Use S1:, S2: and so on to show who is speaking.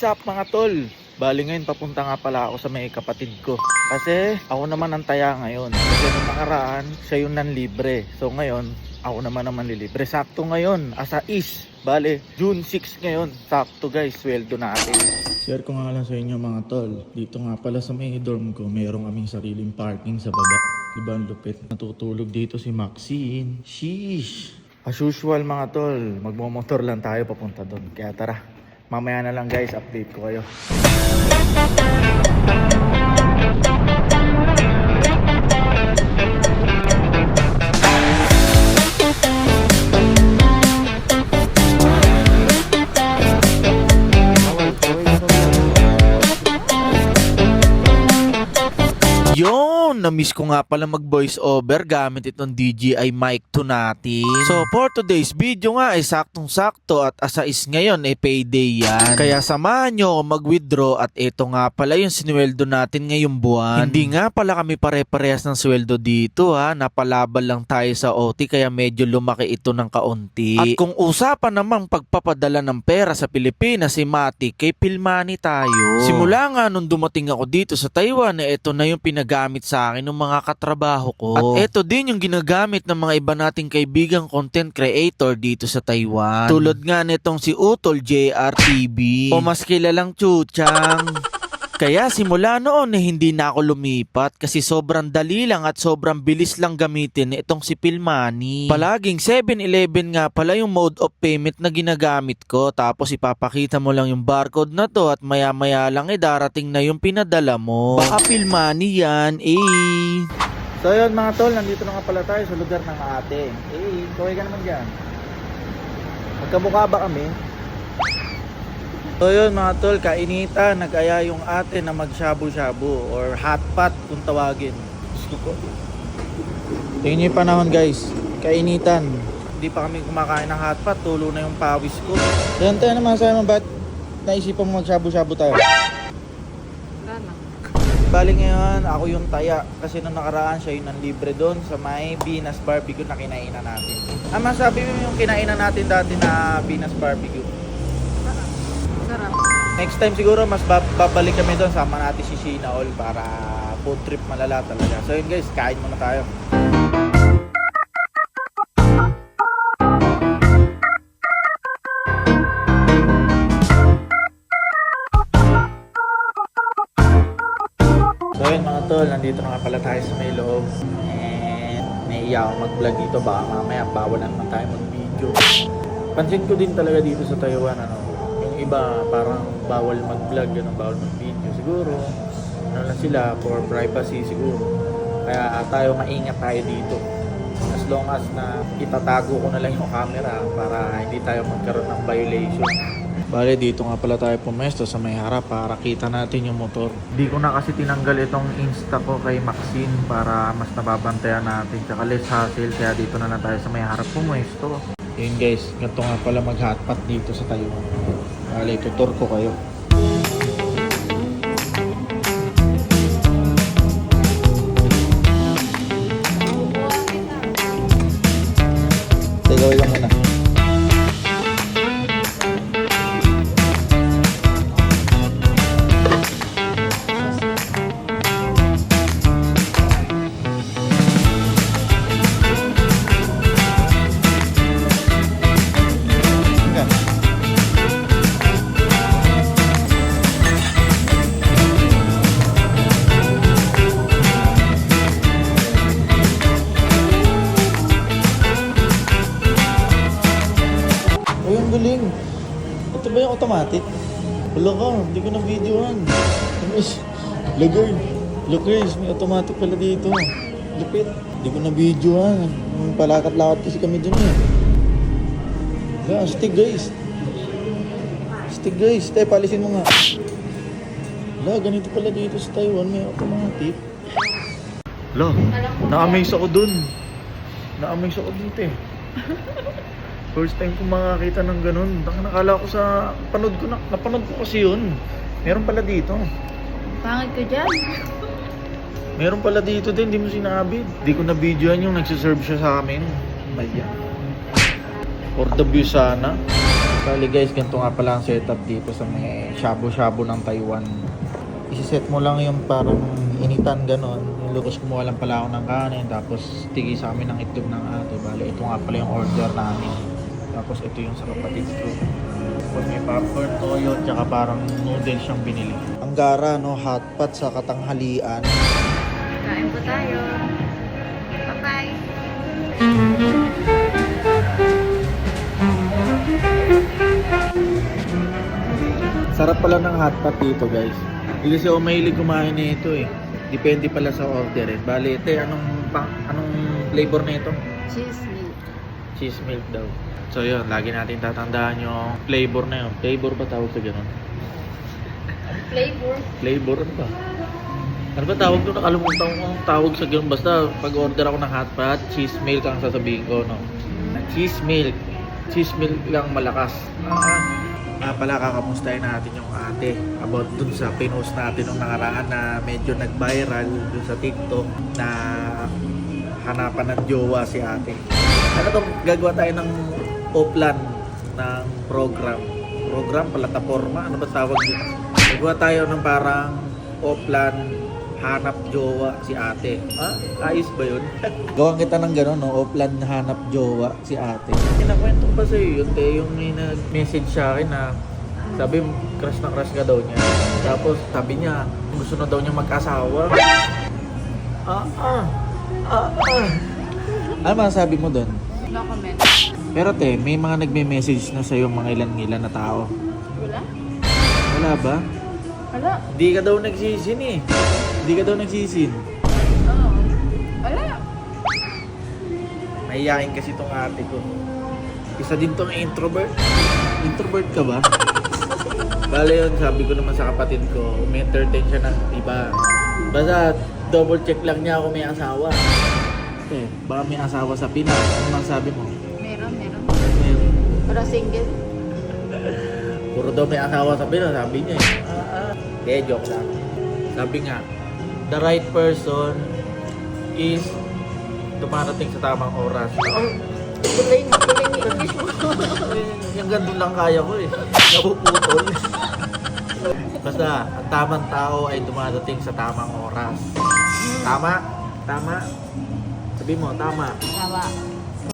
S1: What's up mga tol? Bali ngayon papunta nga pala ako sa may kapatid ko. Kasi ako naman ang taya ngayon. Kasi nung nakaraan, siya yung nanlibre. So ngayon, ako naman lilibre. Sakto ngayon, asa is. Bale, June 6 ngayon. Sakto guys, sweldo natin. Share ko nga lang sa inyo mga tol. Dito nga pala sa may dorm ko, mayroong aming sariling parking sa baba. Diba ang lupit? Natutulog dito si Maxine. Sheesh! As usual mga tol, magmomotor lang tayo papunta doon. Kaya tara, mamaya na lang guys, update ko kayo. Yun, na-miss ko nga pala mag voice over gamit itong DJI Mic 2 natin. So for today's video nga ay saktong-sakto at asa is ngayon ay payday yan. Kaya samahan nyo ako mag-withdraw at ito nga pala yung sinuweldo natin ngayong buwan. Hindi nga pala kami pare-parehas ng sweldo dito ha, napalaban lang tayo sa OT kaya medyo lumaki ito ng kaunti. At kung usapan namang pagpapadala ng pera sa Pilipinas si Matic, kay Pilmani tayo. Simula nga nung dumating ako dito sa Taiwan ito na yung pinagamit sa akin ng mga katrabaho ko. At ito din yung ginagamit ng mga iba nating kaibigang content creator dito sa Taiwan. Tulad nga nitong si Utol JRTV o mas kilalang Chuchang. Kaya simula noon hindi na ako lumipat kasi sobrang dali lang at sobrang bilis lang gamitin itong si Pilmani. Palaging 7-Eleven nga pala yung mode of payment na ginagamit ko, tapos ipapakita mo lang yung barcode na to at maya maya lang darating na yung pinadala mo. Baka Pilmani yan So yun mga tol, nandito na nga pala tayo sa lugar ng ate. Kaway ka naman dyan. Magkamukha ba kami? So yun mga tol, kainitan, nag-aya yung ate na mag-shabu-shabu or hot pot kung tawagin. Gusto ko. Tingin nyo yung panahon guys, kainitan. Hindi pa kami kumakain ng hot pot, tulo na yung pawis ko. So yun tayo naman, sa'yo ba't naisipan mo mag-shabu-shabu tayo?
S2: Wala na.
S1: Bali ngayon, ako yung taya. Kasi nung nakaraan siya yung nanlibre doon sa may Venus Barbecue na kinainan natin. Masabi mo yung kinainan natin dati na Venus Barbecue?
S2: Sarap.
S1: Next time siguro mas babalik kami doon, sama natin si Sheena All para food trip malala talaga. So yun guys, kain muna tayo. So yun mga tol, nandito na nga pala tayo sa may loob. And naiiyak ako mag-vlog dito, baka mamaya bawal naman tayo mag-video. Pansin ko din talaga dito sa Taiwan, iba parang bawal mag-vlog, bawal mag-video siguro. Ano lang sila, for privacy siguro. Kaya tayo maingat tayo dito. As long as na itatago ko na lang yung camera para hindi tayo magkaroon ng violation. Bale, dito nga pala tayo pumesto sa may harap para kita natin yung motor. Di ko na kasi tinanggal itong Insta ko kay Maxine para mas nababantayan natin. Tsaka less hassle, kaya dito na lang tayo sa may harap pumesto. Yun guys, ganito nga pala mag-hotpot dito sa Taiwan. Bale, tutor ko kayo. Gawin lang muna. Galing. Ito ba yung automatic? Wala ka, hindi ko na videoan. Lagay. Look guys, may automatic pala dito. Lupit. Hindi ko na videoan. Palakat-lakat kasi kami dun Astig guys. Astig guys. Tayo, palisin mo nga. Wala, ganito pala dito sa Taiwan. May automatic. Wala, na-amaze ako dun. Na-amaze ako dito First time ko makakita ng ganun. Nakala ko sa napanood ko kasi yun. Meron pala dito.
S2: Pangit ko dyan.
S1: Meron pala dito din, hindi mo sinabi. Hindi ko na videoan yung nagsiserve siya sa amin. Maya. For the view sana. Bali guys, ganito nga pala ang setup dito sa may shabu-shabu ng Taiwan. Isiset mo lang yung parang initan ganon. Yung lugos kumuha lang pala ako ng kanin. Tapos tigi sa amin ng itlog ng ate. Bali, ito nga pala yung order namin. Tapos ito yung sa kapatid ko. Tapos may popcorn, toyo, tsaka parang noodles siyang binili. Ang gara, no? Hotpot sa katanghalian.
S2: Kain po tayo. Bye-bye.
S1: Sarap pala ng hotpot dito guys. Hindi kasi ako mahilig kumain na ito eh. Depende pala sa order eh. Bali, anong flavor na ito?
S2: Cheese milk.
S1: Cheese milk daw. So yun, lagi natin tatandaan yung flavor na yun. Flavor ba tawag sa ganun?
S2: Flavor.
S1: Flavor ano ba? Ano ba tawag doon? Nakalimutan ko ang tawag sa ganun. Basta pag order ako ng hotpot, cheese milk ang sasabihin ko, no? Cheese milk. Cheese milk lang malakas. Nga pala, kakamustahin natin yung ate about dun sa pinost natin nung nakaraan na medyo nag-viral dun sa TikTok na hanapan ng jowa si ate. Ano to, gagawa tayo ng offline ng program. Program, plataforma, ano ba tawag dito? Gagawa tayo ng parang offline hanap jowa si ate. Ayos ba yun? Gawan kita ng gano'n, no? Offline hanap jowa si ate. Kinakwento ko pa sa'yo yun, yung may nag-message sa akin na sabi, crush na crush ka daw niya. Tapos sabi niya, gusto na daw niya mag-asawa. Ano masasabi mo doon?
S2: No comment.
S1: Pero te, may mga nagme-message na sa'yo mga ilan-ilan na tao.
S2: Wala?
S1: Wala ba?
S2: Wala.
S1: Hindi ka daw nagsisin eh. Hindi ka daw nagsisin.
S2: Oo. Wala.
S1: Mahihayin kasi tong ate ko. Isa din tong introvert. Introvert ka ba? Bale yun, sabi ko naman sa kapatid ko, may entertain siya ng iba. Basta double check lang niya ako may asawa. Eh, baka may asawa sa Pinas. Ano man sabi mo?
S2: Meron.
S1: Meron.
S2: Pero single.
S1: Puro daw may asawa sa Pinas, sabi niya eh. Joke lang. Sabi nga, the right person is dumarating sa tamang oras.
S2: Tuloy na English mo.
S1: Yung ganun lang kaya ko eh. Napuputol. Basta, ang tamang tao ay dumadating sa tamang oras. Tama? Tama? Sabi mo, tama.
S2: Tawa.